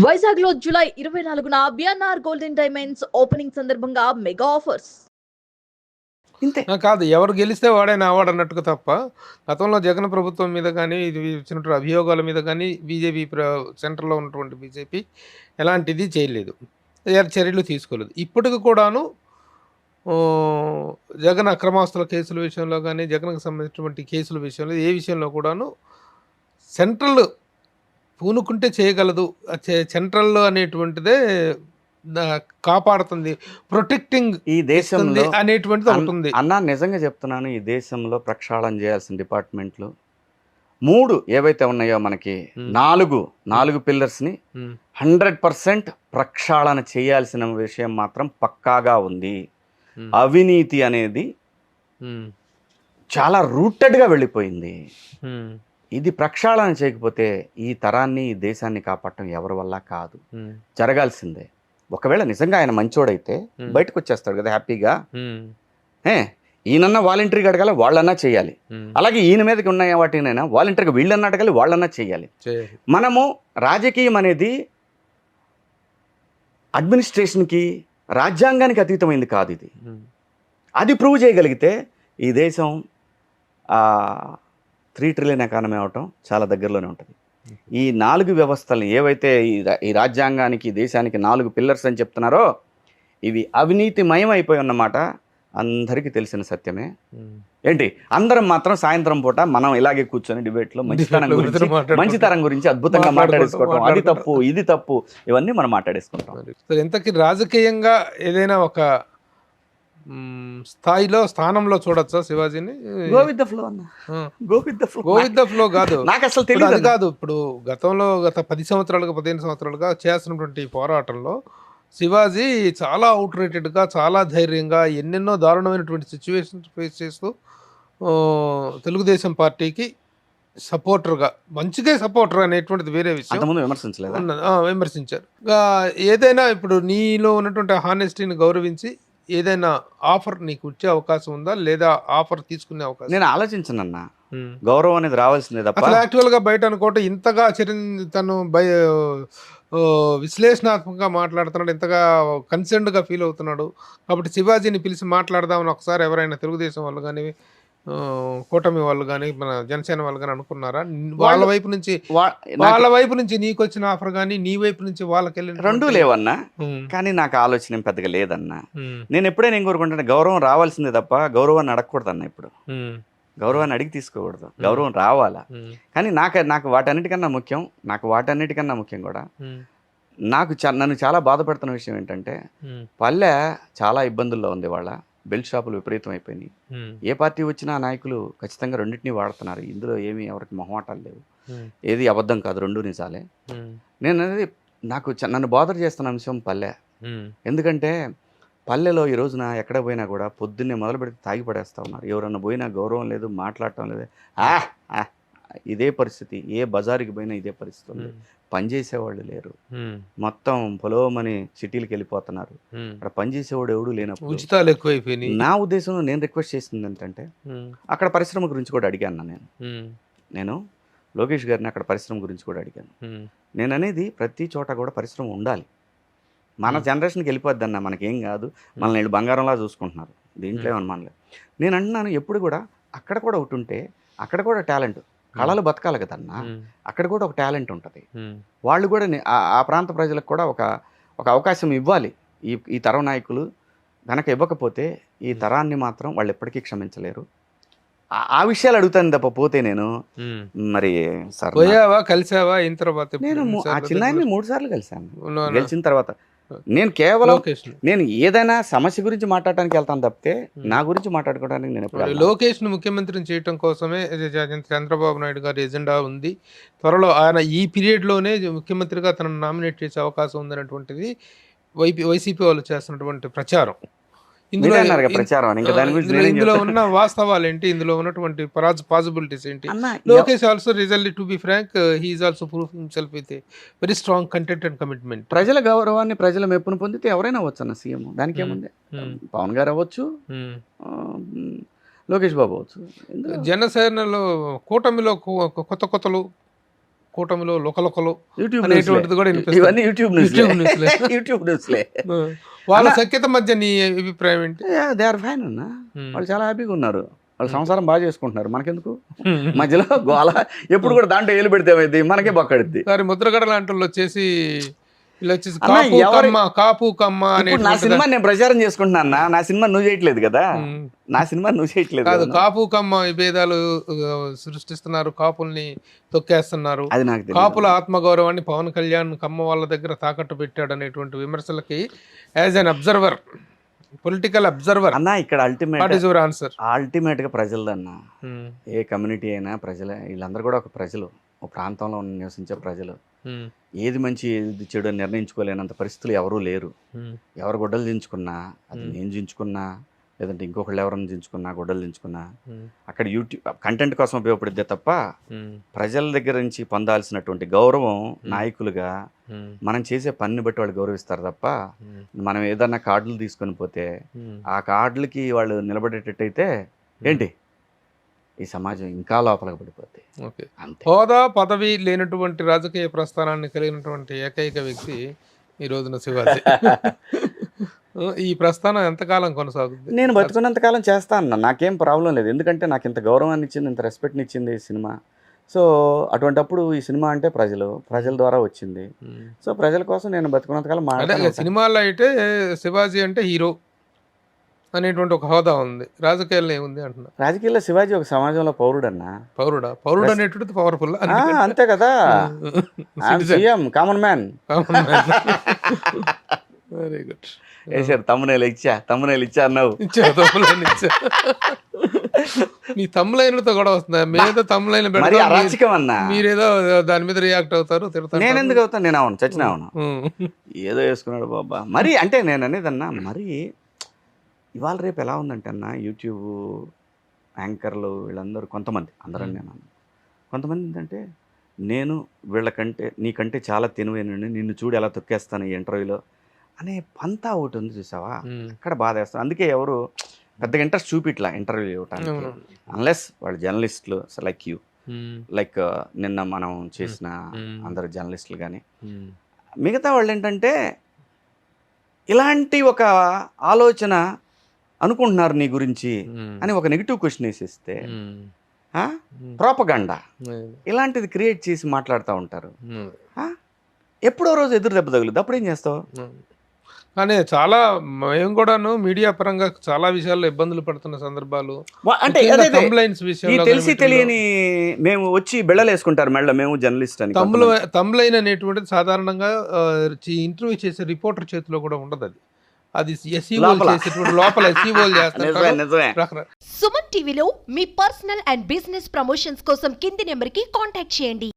వైజాగ్లో జూలై 24న BNR golden diamonds opening సందర్భంగా మెగా ఆఫర్స్. ఇంతే. కాదు, ఎవరు గెలిస్తే వాడే నా వాడు అన్నట్టుగా తప్ప గతంలో జగన్ ప్రభుత్వం మీద కానీ ఇది వచ్చినటువంటి అభియోగాల మీద కానీ బీజేపీ సెంటర్లో ఉన్నటువంటి బీజేపీ ఎలాంటిది చేయలేదు, చర్యలు తీసుకోలేదు. ఇప్పటికి కూడాను జగన్ అక్రమాస్తుల కేసుల విషయంలో కానీ జగన్కి సంబంధించినటువంటి కేసుల విషయంలో ఏ విషయంలో కూడాను సెంట్రల్ పూనుకుంటే చేయగలదు, సెంట్రల్ అనేటువంటిదే కాపాడుతుంది, ప్రొటెక్టింగ్ ఈ దేశంలో అనేటువంటిది ఉంటుంది. అన్నా నిజంగా చెప్తున్నాను, ఈ దేశంలో ప్రక్షాళన చేయాల్సిన డిపార్ట్మెంట్లు 3 ఏవైతే ఉన్నాయో మనకి 4 పిల్లర్స్ని 100% ప్రక్షాళన చేయాల్సిన విషయం మాత్రం పక్కాగా ఉంది. అవినీతి అనేది చాలా రూటెడ్గా వెళ్ళిపోయింది. ఇది ప్రక్షాళన చేయకపోతే ఈ తరాన్ని ఈ దేశాన్ని కాపాడటం ఎవరి వల్ల కాదు, జరగాల్సిందే. ఒకవేళ నిజంగా ఆయన మంచోడైతే బయటకు వచ్చేస్తాడు కదా హ్యాపీగా. ఈయనన్నా వాలంటరీగా అడగాలి, వాళ్ళన్నా చేయాలి. అలాగే ఈయన మీదకి ఉన్న వాటినైనా వాలంటరీగా వీళ్ళన్నా అడగాలి, వాళ్ళన్నా చేయాలి. మనము రాజకీయం అనేది అడ్మినిస్ట్రేషన్కి రాజ్యాంగానికి అతీతమైంది కాదు. ఇది అది ప్రూవ్ చేయగలిగితే ఈ దేశం 3 ట్రిలియన్ ఎకానమీ అవటం చాలా దగ్గరలోనే ఉంటుంది. ఈ 4 వ్యవస్థలు ఏవైతే ఈ రాజ్యాంగానికి దేశానికి 4 పిల్లర్స్ అని చెప్తున్నారో ఇవి అవినీతిమయం అయిపోయి ఉన్నమాట అందరికీ తెలిసిన సత్యమే. ఏంటి అందరం మాత్రం సాయంత్రం పూట మనం ఇలాగే కూర్చొని డిబేట్లో మంచితనం గురించి అద్భుతంగా మాట్లాడేసుకోవటం, అది తప్పు ఇది తప్పు ఇవన్నీ మనం మాట్లాడేసుకుంటాం. ఎంతకీ రాజకీయంగా ఏదైనా ఒక స్థానంలో చూడొచ్చా శివాజీని? గో విత్ ద ఫ్లో అన్న, గో విత్ ద ఫ్లో కాదు, నాకు అసలు తెలియదు కాదు. ఇప్పుడు గత 10 సంవత్సరాలుగా 15 సంవత్సరాలుగా చేస్తున్నటువంటి పోరాటంలో శివాజీ చాలా అవుట్రేటెడ్గా, చాలా ధైర్యంగా ఎన్నెన్నో దారుణమైనటువంటి సిచ్యువేషన్స్ ఫేస్ చేస్తూ తెలుగుదేశం పార్టీకి సపోర్టర్గా, మంచిగా సపోర్టర్ అనేటువంటిది వేరే విషయం, విమర్శించారు. ఏదైనా ఇప్పుడు నీలో ఉన్నటువంటి హానెస్టీని గౌరవించి ఏదైనా ఆఫర్ నీకు వచ్చే అవకాశం ఉందా, లేదా ఆఫర్ తీసుకునే అవకాశం? నేను ఆలోచించనన్నా, గౌరవం అనేది రావాల్సిందే తప్ప యాక్చువల్ గా బయట అనుకోవటం ఇంతగా తను విశ్లేషణాత్మకంగా మాట్లాడుతున్నాడు, ఇంతగా కన్సర్న్డ్ గా ఫీల్ అవుతున్నాడు. కాబట్టి శివాజీని పిలిచి మాట్లాడదామని ఒకసారి ఎవరైనా తెలుగుదేశం వాళ్ళు కానీ కూటమి వాళ్ళు కానీ మన జనసేన వాళ్ళు కానీ అనుకున్నారా? వాళ్ళ వైపు నుంచి నీకు వచ్చిన ఆఫర్ కానీ నీ వైపు నుంచి వాళ్ళకి వెళ్ళిన రెండూ లేవన్నా. కానీ నాకు ఆలోచన పెద్దగా లేదన్నా. నేను ఎప్పుడైనా ఏం కోరుకుంటాను, గౌరవం రావాల్సిందే తప్ప గౌరవాన్ని అడగకూడదు అన్న. ఇప్పుడు గౌరవాన్ని అడిగి తీసుకోకూడదు, గౌరవం రావాలా. కానీ నాకు వాటన్నిటికన్నా ముఖ్యం కూడా నన్ను చాలా బాధపడుతున్న విషయం ఏంటంటే పల్లె చాలా ఇబ్బందుల్లో ఉంది. వాళ్ళ బెల్ట్ షాపులు విపరీతం అయిపోయినాయి. ఏ పార్టీ వచ్చినా నాయకులు ఖచ్చితంగా రెండింటినీ వాడుతున్నారు. ఇందులో ఏమీ ఎవరికి మొహమాటాలు లేవు, ఏది అబద్ధం కాదు, రెండు నిజాలే. నేను అనేది నన్ను బాధర్ చేస్తున్న అంశం పల్లె. ఎందుకంటే పల్లెలో ఈ రోజున ఎక్కడ పోయినా కూడా పొద్దున్నే మొదలు పెడితే తాగి పడేస్తూ ఉన్నారు. ఎవరన్నా పోయినా గౌరవం లేదు, మాట్లాడటం లేదు. ఇదే పరిస్థితి, ఏ బజారుకి పోయినా ఇదే పరిస్థితి ఉంది. పనిచేసేవాళ్ళు లేరు, మొత్తం పొలవమని సిటీలకు వెళ్ళిపోతున్నారు. అక్కడ పనిచేసేవాడు ఎవడు లేనప్పుడు ఉచితాలు ఎక్కువైపోయినాయి. నా ఉద్దేశంలో నేను రిక్వెస్ట్ చేసింది ఏంటంటే అక్కడ పరిశ్రమ గురించి కూడా అడిగాను. నేను లోకేష్ గారిని అక్కడ పరిశ్రమ గురించి కూడా అడిగాను. నేను అనేది ప్రతి చోట కూడా పరిశ్రమ ఉండాలి. మన జనరేషన్కి వెళ్ళిపోద్ది అన్న, మనకేం కాదు, మనల్ని వీళ్ళు బంగారంలా చూసుకుంటున్నారు, దీంట్లో ఏమన్నా. నేను అంటున్నాను ఎప్పుడు కూడా అక్కడ కూడా ఒకటి ఉంటే అక్కడ కూడా టాలెంట్, కళలు బతకాలి కదన్నా, అక్కడ కూడా ఒక టాలెంట్ ఉంటుంది. వాళ్ళు కూడా ఆ ప్రాంత ప్రజలకు కూడా ఒక అవకాశం ఇవ్వాలి. ఈ తరం నాయకులు కనుక ఇవ్వకపోతే ఈ తరాన్ని మాత్రం వాళ్ళు ఎప్పటికీ క్షమించలేరు. ఆ విషయాలు అడుగుతాను తప్ప పోతే నేను మరి సార్ కలిసావా అయిన తర్వాత? నేను ఆ చిన్నాయన్ని 3 సార్లు కలిశాను. గెలిచిన తర్వాత నేను ఏదైనా సమస్య గురించి మాట్లాడటానికి వెళ్తాను తప్పితే నా గురించి మాట్లాడుకోవడానికి నేను ఎప్పుడు. లోకేష్ ను ముఖ్యమంత్రిని చేయడం కోసమే చంద్రబాబు నాయుడు గారి ఎజెండా ఉంది. త్వరలో ఆయన ఈ పీరియడ్ లోనే ముఖ్యమంత్రిగా తనను నామినేట్ చేసే అవకాశం ఉందనేటువంటిది వైసీపీ వాళ్ళు చేస్తున్నటువంటి ప్రచారం. ఇందులో ఉన్న వాస్తవాలు ఏంటి, ఇందులో ఉన్నటువంటి పాసిబిలిటీస్ ఏంటి? Lokesh also result to be frank he is also proof himself with a very strong content and commitment. ప్రజల గౌరవాన్ని, ప్రజల మెప్పును పొందితే ఎవరైనా అవ్వచ్చు అన్న సీఎం. దానికి ఏముంది, పవన్ గారు అవ్వచ్చు, లోకేష్ బాబు అవ్వచ్చు. జనసేనలో కూటమిలో కొత్తలు కూటమిలో లొకలొకలు యూట్యూబ్ అనేటువంటిది కూడా వినిపిస్తుంది. ఇవన్నీ యూట్యూబ్ యూట్యూబ్ న్యూస్లే. యూట్యూబ్ న్యూస్లే. వాళ్ళ సఖ్యత మధ్య నీ అభిప్రాయం ఏంటి? దే ఆర్ ఫైన్ అన్న, వాళ్ళు చాలా హ్యాపీగా ఉన్నారు, వాళ్ళు సంసారం బాగా చేసుకుంటున్నారు, మనకెందుకు మధ్యలో గోల, ఎప్పుడు కూడా దాంట్లో ఏలు పెడితే ఏమైంది, మనకే బొక్కడిద్ది. సరే ముద్రగడ లాంటి వాళ్ళు వచ్చేసి ఇలా వచ్చేసి అన్న, కాపు ఎవరి- కమ్మ కాపు కమ్మ అనే ఇప్పుడు నా సినిమా నేను ప్రచారం చేసుకుంటున్నా అన్న, నా సినిమా నువ్వు చేయట్లేదు కదా, నా సినిమా నువ్వు చేయట్లేదు కాదు, కదా. కాపు కమ్మ విభేదాలు సృష్టిస్తున్నారు, కాపుల్ని తొక్కేస్తున్నారు, అది నాకు తెలియదు. కాపుల ఆత్మగౌరవాన్ని పవన్ కళ్యాణ్ కమ్మ వాళ్ళ దగ్గర తాకట్టు పెట్టాడు అనేటువంటి విమర్శలకి as an observer, political observer, అన్న ఇక్కడ what is your answer? Ultimate గా ప్రజలదన్న, ఏ కమ్యూనిటీ అయినా ప్రజలే, వీళ్ళందరూ కూడా ఒక ప్రజలు, ఒక ప్రాంతంలో నివసించే ప్రజలు. ఏది మంచి ఏది చెడు అని నిర్ణయించుకోలేనంత పరిస్థితులు ఎవరూ లేరు. ఎవరు గొడ్డలు దించుకున్నా, అది నేను దించుకున్నా లేదంటే ఇంకొకళ్ళు ఎవరైనా దించుకున్నా, గొడ్డలు దించుకున్నా, అక్కడ యూట్యూబ్ కంటెంట్ కోసం ఉపయోగపడిద్దే తప్ప ప్రజల దగ్గర నుంచి పొందాల్సినటువంటి గౌరవం నాయకులుగా మనం చేసే పనిని బట్టి వాళ్ళు గౌరవిస్తారు తప్ప, మనం ఏదన్నా కార్డులు తీసుకొని పోతే ఆ కార్డులకి వాళ్ళు నిలబడేటట్టయితే ఏంటి ఈ సమాజం ఇంకా లోపలికి పడిపోద్ది. ఓకే, అంతే. హోదా పదవి లేనటువంటి రాజకీయ ప్రస్థానాన్ని కలిగినటువంటి ఏకైక వ్యక్తి ఈ రోజున శివాజీ. ఈ ప్రస్థానం ఎంతకాలం కొనసాగుతుంది? నేను బతుకున్నంత కాలం చేస్తా అన్న, నాకేం ప్రాబ్లం లేదు, ఎందుకంటే నాకు ఇంత గౌరవాన్ని ఇచ్చింది, ఇంత రెస్పెక్ట్ని ఇచ్చింది ఈ సినిమా. సో అటువంటప్పుడు ఈ సినిమా అంటే ప్రజల ద్వారా వచ్చింది. సో ప్రజల కోసం నేను బతుకున్నంతకాలం అంటే మాట్లాడతాను. సినిమాల్లో అయితే శివాజీ అంటే హీరో అనేటువంటి ఒక హోదా ఉంది, రాజకీయాల్లో ఏముంది అంటున్నా? రాజకీయాల్లో శివాజీ ఒక సమాజంలో పౌరుడు అన్న. పౌరుడు అనేటువంటిది పవర్ఫుల్, అంతే కదా, CM common man. Very good. వేసారు తమ్మునేలు ఇచ్చా అన్నావు. మీ తమ్ములైనతో కూడా వస్తుందా? మీరేదో తమ్ములైన మరి అరాచకం అన్న, మీరేదో దాని మీద రియాక్ట్ అవుతారు, తిడతారు. నేను ఎందుకు అవుతాను, నేను అవును చచ్చిన అవును, ఏదో వేసుకున్నాడు బాబా. మరి అంటే నేను అనేదన్నా, మరి ఇవాళ రేపు ఎలా ఉందంటే అన్న, యూట్యూబ్ యాంకర్లు వీళ్ళందరూ కొంతమంది, అందరని నేను అన్నాను, కొంతమంది ఏంటంటే నేను వీళ్ళకంటే నీకంటే చాలా తెలివైన, నిన్ను చూడు ఎలా తొక్కేస్తాను ఈ ఇంటర్వ్యూలో అనే పంతా ఒకటి ఉంది చూసావా, అక్కడ బాధ వేస్తాను. అందుకే ఎవరు పెద్దగా ఇంట్రెస్ట్ చూపిట్లా ఇంటర్వ్యూ ఇవ్వటానికి, అన్లెస్ వాళ్ళు జర్నలిస్టులు లైక్ యూ, లైక్ నిన్న మనం చేసిన అందరు జర్నలిస్టులు కానీ, మిగతా వాళ్ళు ఏంటంటే ఇలాంటి ఒక ఆలోచన అనుకుంటున్నారు నీ గురించి అని ఒక నెగిటివ్ క్వశ్చన్ వేసిస్తే ప్రోపగండా ఇలాంటిది క్రియేట్ చేసి మాట్లాడుతూ ఉంటారు. ఎప్పుడో రోజు ఎదురు దెబ్బ తగులుద్ది, అప్పుడు ఏం చేస్తావు? కానీ చాలా మేము కూడాను మీడియా పరంగా చాలా విషయాల్లో ఇబ్బందులు పడుతున్న సందర్భాలు, అంటే కంప్లైంట్స్ విషయంలో తెలిసి తెలియని మేము వచ్చి బెళ్ళలేసుకుంటారు మెళ్ళ, మేము జర్నలిస్ట్ అని. తమ్లైన్ అనేటువంటిది సాధారణంగా ఇంటర్వ్యూ చేసే రిపోర్టర్ చేతిలో కూడా ఉండదు, అది ఎస్ఈఓ చేసేటువంటి లోపల ఎస్ఈఓలు చేస్తారు. సుమన్ టీవీలో మీ పర్సనల్ అండ్ బిజినెస్ ప్రమోషన్స్ కోసం కింది నెంబర్కి కాంటాక్ట్ చేయండి.